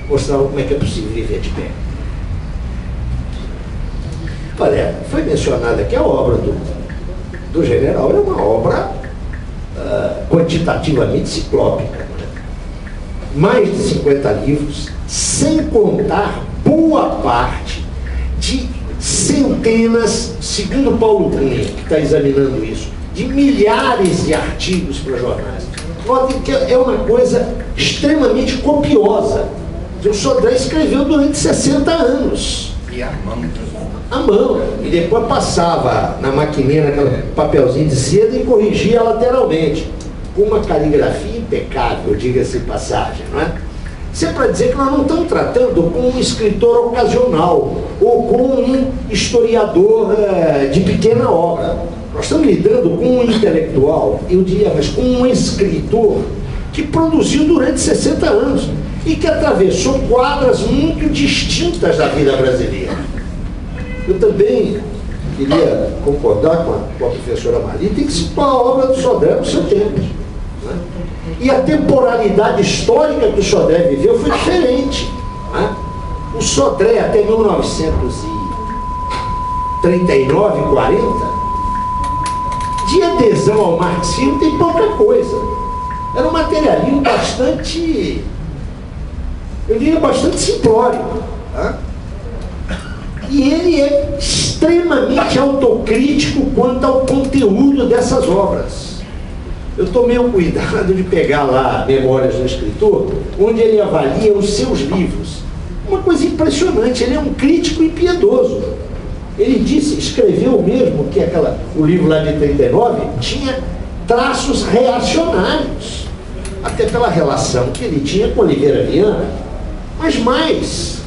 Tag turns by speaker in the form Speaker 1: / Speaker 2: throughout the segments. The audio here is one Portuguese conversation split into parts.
Speaker 1: mostrava como é que é possível viver de pé. Olha, foi mencionada aqui a obra do general, é uma obra quantitativamente ciclópica, né? Mais de 50 livros, sem contar boa parte de centenas, segundo Paulo Cunha, que está examinando isso, de milhares de artigos para jornais. Notem que é uma coisa extremamente copiosa. O Sodré escreveu durante 60 anos.
Speaker 2: E a mão.
Speaker 1: A mão. E depois passava na maquininha, naquele papelzinho de seda e corrigia lateralmente. Com uma caligrafia impecável, diga-se de passagem, não é? Isso é para dizer que nós não estamos tratando com um escritor ocasional ou com um historiador de pequena obra. Nós estamos lidando com um intelectual, eu diria, mas com um escritor que produziu durante 60 anos e que atravessou quadras muito distintas da vida brasileira. Eu também queria concordar com a professora Maria, tem que situar a obra do Sodré no seu tempo. Né? E a temporalidade histórica que o Sodré viveu foi diferente. Né? O Sodré, até 1939, 40, de adesão ao marxismo tem pouca coisa. Era um materialismo bastante, eu diria, bastante simplório. Tá? E ele é extremamente autocrítico quanto ao conteúdo dessas obras. Eu tomei o cuidado de pegar lá Memórias do Escritor, onde ele avalia os seus livros. Uma coisa impressionante, ele é um crítico impiedoso. Ele disse, escreveu mesmo que o livro lá de 39 tinha traços reacionários, até pela relação que ele tinha com Oliveira Viana. Mas mais,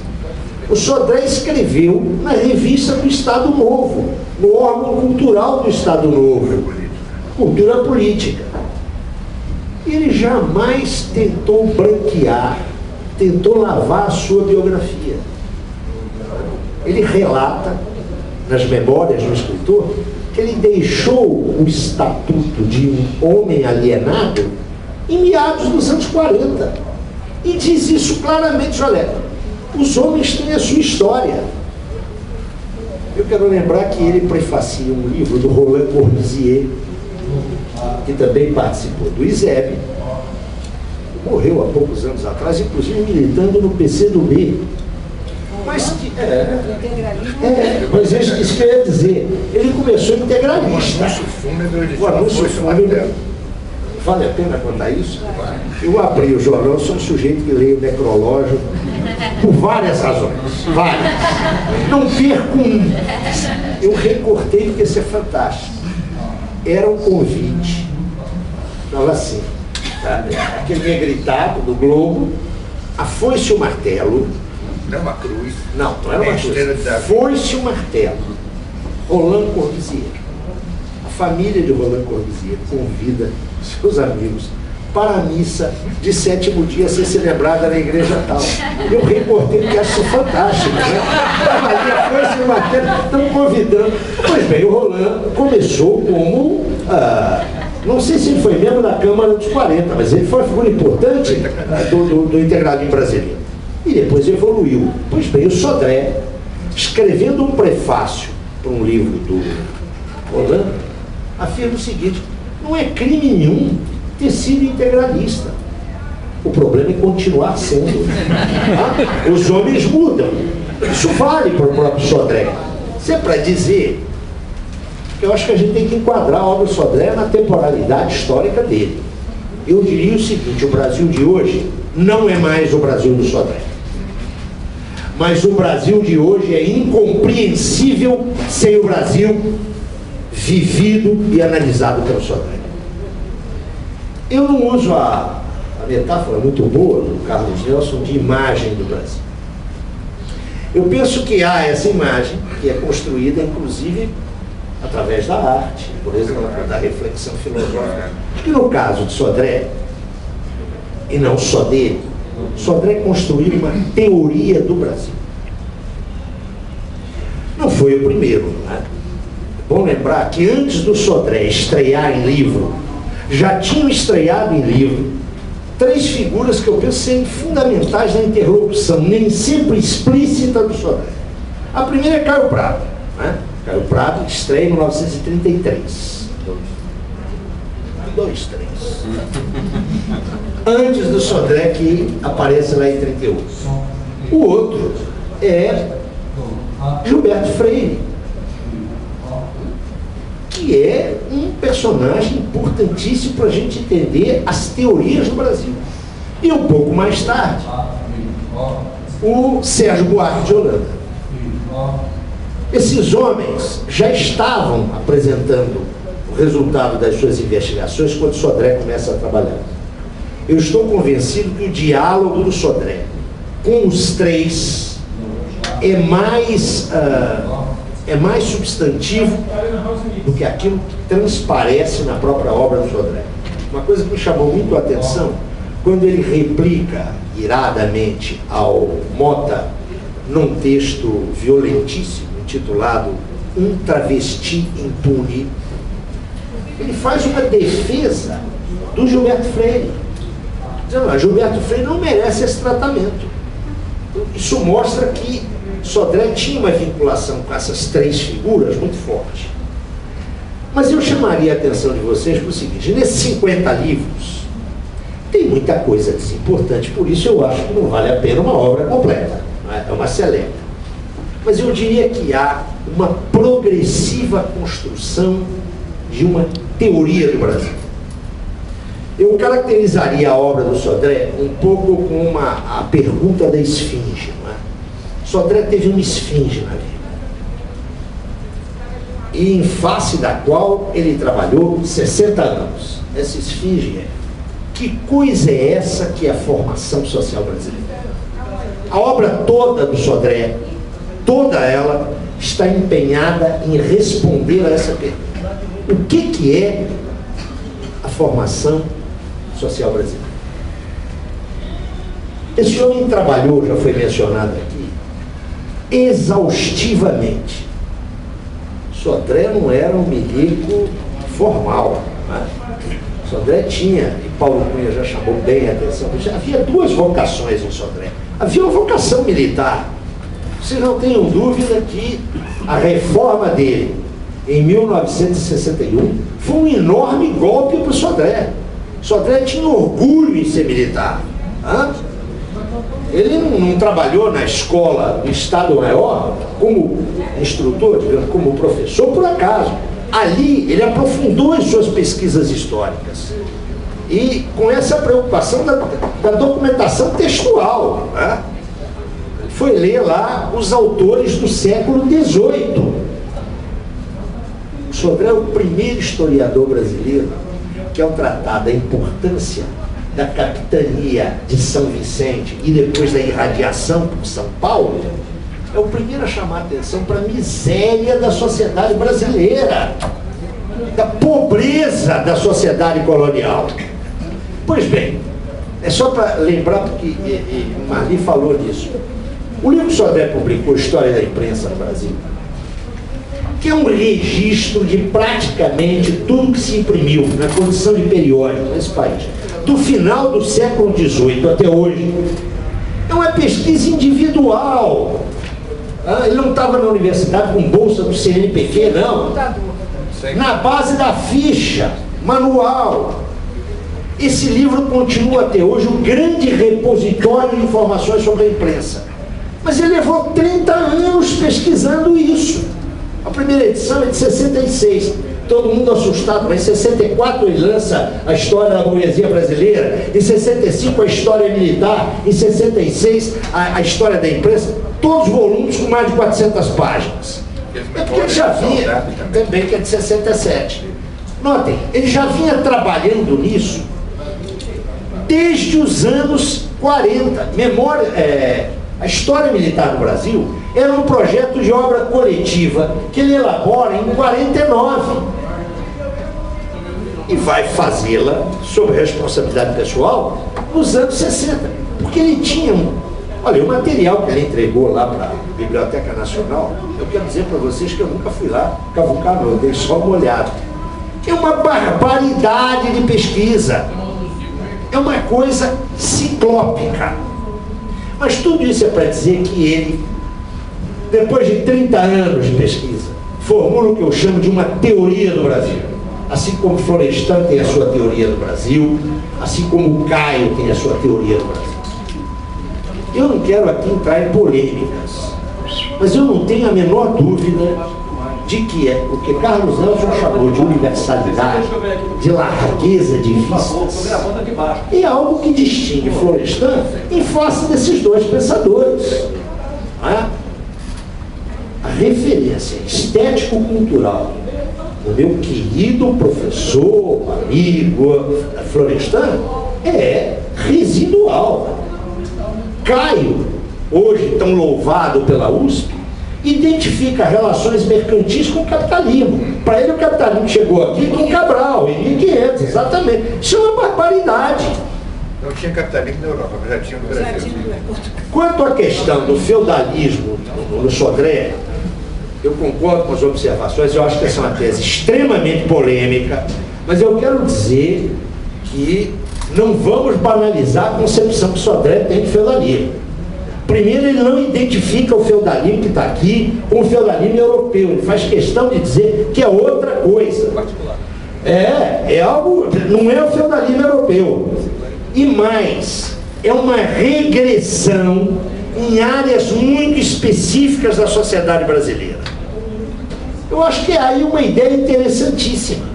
Speaker 1: o Sodré escreveu na revista do Estado Novo, no órgão cultural do Estado Novo, Cultura Política. Ele jamais tentou branquear, tentou lavar a sua biografia. Ele relata nas Memórias do Escritor que ele deixou o estatuto de um homem alienado em meados dos anos 40 e diz isso claramente. Olha, os homens têm a sua história. Eu quero lembrar que ele prefacia um livro do Roland Corbusier, que também participou do ISEB, morreu há poucos anos atrás, inclusive militando no PCdoB. Mas mas isso que eu ia dizer, ele começou integralista. O anúncio fúnebre, vale a pena contar isso? Eu abri o jornal, sou um sujeito que leio o necrológio por várias razões, várias. Não perco um. Eu recortei porque isso é fantástico. Era um convite, estava assim, tá? Aquele negritado do Globo, a foice e o martelo.
Speaker 2: Não é uma cruz.
Speaker 1: Não, não era uma cruz. Foice e o martelo. Roland Corbusier. A família de Roland Corbusier convida seus amigos para a missa de 7º dia a ser celebrada na igreja tal. Eu reportei porque acho isso fantástico, né? Ali a foice e o martelo estão convidando. Pois bem, o Roland começou como não sei se ele foi membro da Câmara dos 40, mas ele foi uma figura importante do integralismo brasileiro. E depois evoluiu. Pois bem, o Sodré, escrevendo um prefácio para um livro do Roland, afirma o seguinte: não é crime nenhum ter sido integralista. O problema é continuar sendo. Os homens mudam. Isso vale para o próprio Sodré. Isso é para dizer que eu acho que a gente tem que enquadrar a obra do Sodré na temporalidade histórica dele. Eu diria o seguinte: o Brasil de hoje não é mais o Brasil do Sodré. Mas o Brasil de hoje é incompreensível sem o Brasil vivido e analisado pelo Sodré. Eu não uso a metáfora muito boa do Carlos Nelson de imagem do Brasil. Eu penso que há essa imagem que é construída, inclusive, através da arte, por exemplo, da reflexão filosófica. Acho que no caso de Sodré, e não só dele, Sodré construiu uma teoria do Brasil. Não foi o primeiro, né? É bom lembrar que antes do Sodré estrear em livro, já tinham estreado em livro três figuras que eu penso serem fundamentais na interlocução, nem sempre explícita, do Sodré. A primeira é Caio Prado, né? Caio Prado estreia em 1933. 2, 3. Antes do Sodré, que aparece lá em 38. O outro é Gilberto Freire, que é um personagem importantíssimo para a gente entender as teorias do Brasil. E um pouco mais tarde, o Sérgio Buarque de Holanda. Esses homens já estavam apresentando o resultado das suas investigações quando Sodré começa a trabalhar. Eu estou convencido que o diálogo do Sodré com os três é mais substantivo do que aquilo que transparece na própria obra do Sodré. Uma coisa que me chamou muito a atenção, quando ele replica iradamente ao Mota num texto violentíssimo, intitulado Um Travesti Impune, ele faz uma defesa do Gilberto Freire, dizendo: Gilberto Freire não merece esse tratamento. Isso mostra que Sodré tinha uma vinculação com essas três figuras muito forte. Mas eu chamaria a atenção de vocês para o seguinte: nesses 50 livros tem muita coisa desimportante, por isso eu acho que não vale a pena uma obra completa, é uma seleta. Mas eu diria que há uma progressiva construção de uma teoria do Brasil. Eu caracterizaria a obra do Sodré um pouco com a pergunta da esfinge, não é? Sodré teve uma esfinge na vida, e em face da qual ele trabalhou 60 anos. Essa esfinge é: que coisa é essa que é a formação social brasileira? A obra toda do Sodré, toda ela, está empenhada em responder a essa pergunta. O que é a formação social brasileira? Esse homem trabalhou, já foi mencionado aqui, exaustivamente. Sodré não era um milico formal, né? Sodré tinha, e Paulo Cunha já chamou bem a atenção, já havia duas vocações em Sodré. Havia uma vocação militar. Vocês não tenham dúvida que a reforma dele, em 1961, foi um enorme golpe para o Sodré. Sodré tinha orgulho em ser militar. Ele não trabalhou na escola do Estado Maior como instrutor, como professor, por acaso. Ali ele aprofundou em suas pesquisas históricas, e com essa preocupação da documentação textual, né? Foi ler lá os autores do século XVIII. O Sodré é o primeiro historiador brasileiro que, ao tratar da importância da capitania de São Vicente e depois da irradiação por São Paulo, é o primeiro a chamar a atenção para a miséria da sociedade brasileira, da pobreza da sociedade colonial. Pois bem, é só para lembrar, porque Marli falou disso. O livro que Sodré publicou, História da Imprensa no Brasil, que é um registro de praticamente tudo que se imprimiu na condição de periódico nesse país, do final do século XVIII até hoje. É uma pesquisa individual. Ele não estava na universidade com bolsa do CNPq, não. Na base da ficha, manual. Esse livro continua até hoje um grande repositório de informações sobre a imprensa. Mas ele levou 30 anos pesquisando isso. A primeira edição é de 66. Todo mundo assustado, mas em 64 ele lança a história da burguesia brasileira, em 65 a história militar, em 66 a história da imprensa, todos os volumes com mais de 400 páginas. É porque ele já vinha, também que é de 67. Notem, ele já vinha trabalhando nisso desde os anos 40. A história militar no Brasil era um projeto de obra coletiva que ele elabora em 49 e vai fazê-la sob responsabilidade pessoal nos anos 60, porque ele tinha olha, o material que ele entregou lá para a Biblioteca Nacional, eu quero dizer para vocês que eu nunca fui lá cavucar, não, eu dei só uma olhada. É uma barbaridade de pesquisa. é uma coisa ciclópica. Mas tudo isso é para dizer que ele, depois de 30 anos de pesquisa, formula o que eu chamo de uma teoria do Brasil. Assim como Florestan tem a sua teoria do Brasil, assim como o Caio tem a sua teoria do Brasil. Eu não quero aqui entrar em polêmicas, mas eu não tenho a menor dúvida de que o que Carlos Nelson chamou de universalidade, de largueza de vistas, é algo que distingue Florestan em face desses dois pensadores. A referência estético-cultural do meu querido professor, amigo Florestan é residual. Caio, hoje tão louvado pela USP, identifica relações mercantis com o capitalismo. Para ele, o capitalismo chegou aqui com Cabral, em 1500, exatamente. Isso é uma barbaridade.
Speaker 2: Não tinha capitalismo na Europa, mas já tinha no Brasil.
Speaker 1: Quanto à questão do feudalismo no Sodré, eu concordo com as observações, eu acho que essa é uma tese extremamente polêmica, mas eu quero dizer que não vamos banalizar a concepção que Sodré tem de feudalismo. Primeiro, ele não identifica o feudalismo que está aqui com o feudalismo europeu. Ele faz questão de dizer que é outra coisa. É algo, não é o feudalismo europeu. E mais, é uma regressão em áreas muito específicas da sociedade brasileira. Eu acho que há aí uma ideia interessantíssima.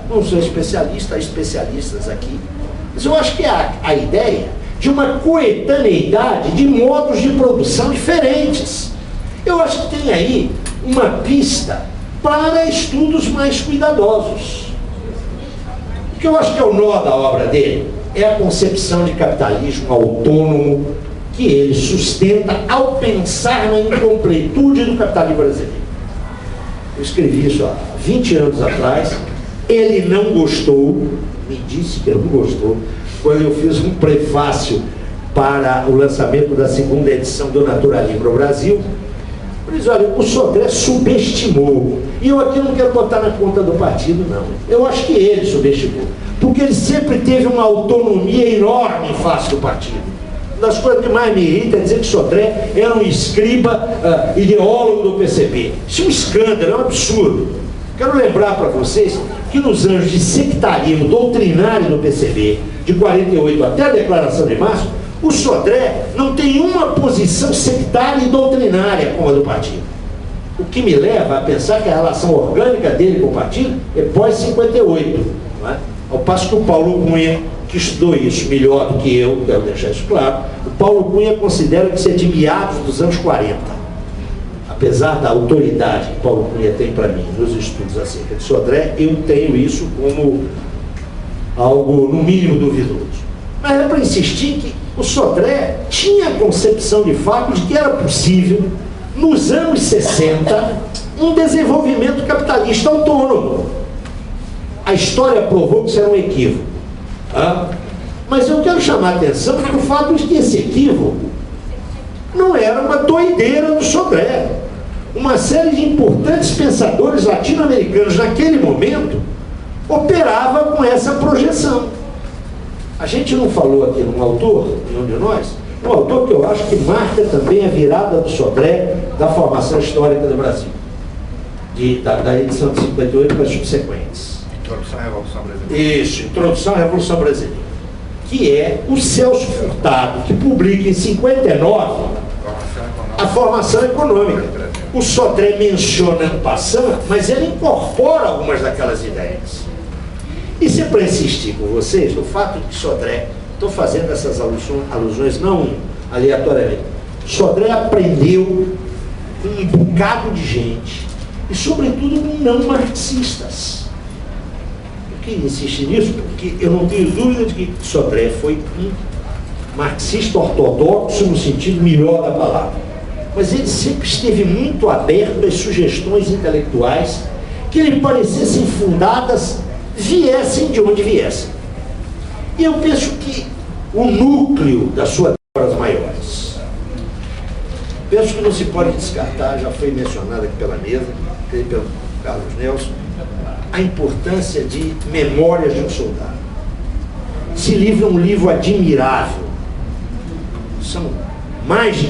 Speaker 1: Não sou especialista, há especialistas aqui. Mas eu acho que há a ideia de uma coetaneidade de modos de produção diferentes. Eu acho que tem aí uma pista para estudos mais cuidadosos. O que eu acho que é o nó da obra dele é a concepção de capitalismo autônomo que ele sustenta ao pensar na incompletude do capitalismo brasileiro. Eu escrevi isso há 20 anos atrás, ele não gostou, me disse que ele não gostou, quando eu fiz um prefácio para o lançamento da segunda edição do Naturalismo no Brasil. Eu disse, olha, o Sodré subestimou. E eu aqui não quero botar na conta do partido, não. Eu acho que ele subestimou. Porque ele sempre teve uma autonomia enorme em face do partido. Uma das coisas que mais me irrita é dizer que Sodré era um escriba ideólogo do PCB. Isso é um escândalo, é um absurdo. Quero lembrar para vocês que nos anos de sectarismo doutrinário do PCB, de 48 até a Declaração de Março, o Sodré não tem uma posição sectária e doutrinária como a do partido. O que me leva a pensar que a relação orgânica dele com o partido é pós-58. Não é? Ao passo que o Paulo Cunha, que estudou isso melhor do que eu, quero deixar isso claro, o Paulo Cunha considera que isso é de meados dos anos 40. Apesar da autoridade que Paulo Cunha tem para mim nos estudos acerca de Sodré, eu tenho isso como algo, no mínimo, duvidoso. Mas é para insistir que o Sodré tinha a concepção de fato de que era possível, nos anos 60, um desenvolvimento capitalista autônomo. A história provou que isso era um equívoco. Mas eu quero chamar a atenção para o fato de que esse equívoco não era uma doideira do Sodré. Uma série de importantes pensadores latino-americanos naquele momento operava com essa projeção. A gente não falou aqui num autor, nenhum de nós, um autor que eu acho que marca também a virada do Sodré da formação histórica do Brasil, da edição de 58 para as subsequentes.
Speaker 2: Introdução à Revolução Brasileira.
Speaker 1: Isso, Introdução à Revolução Brasileira, que é o Celso Furtado, que publica em 59 a Formação Econômica. O Sodré menciona en passant, mas ele incorpora algumas daquelas ideias. Isso é para insistir com vocês no fato de que Sodré, estou fazendo essas alusões não aleatoriamente, Sodré aprendeu com um bocado de gente, e sobretudo com não marxistas. Eu queria insistir nisso porque eu não tenho dúvida de que Sodré foi um marxista ortodoxo no sentido melhor da palavra. Mas ele sempre esteve muito aberto às sugestões intelectuais que lhe parecessem fundadas, viessem de onde viessem. E eu penso que o núcleo das suas obras maiores, penso que não se pode descartar, já foi mencionado aqui pela mesa, pelo Carlos Nelson, a importância de Memórias de um Soldado. Esse livro é um livro admirável. São mais de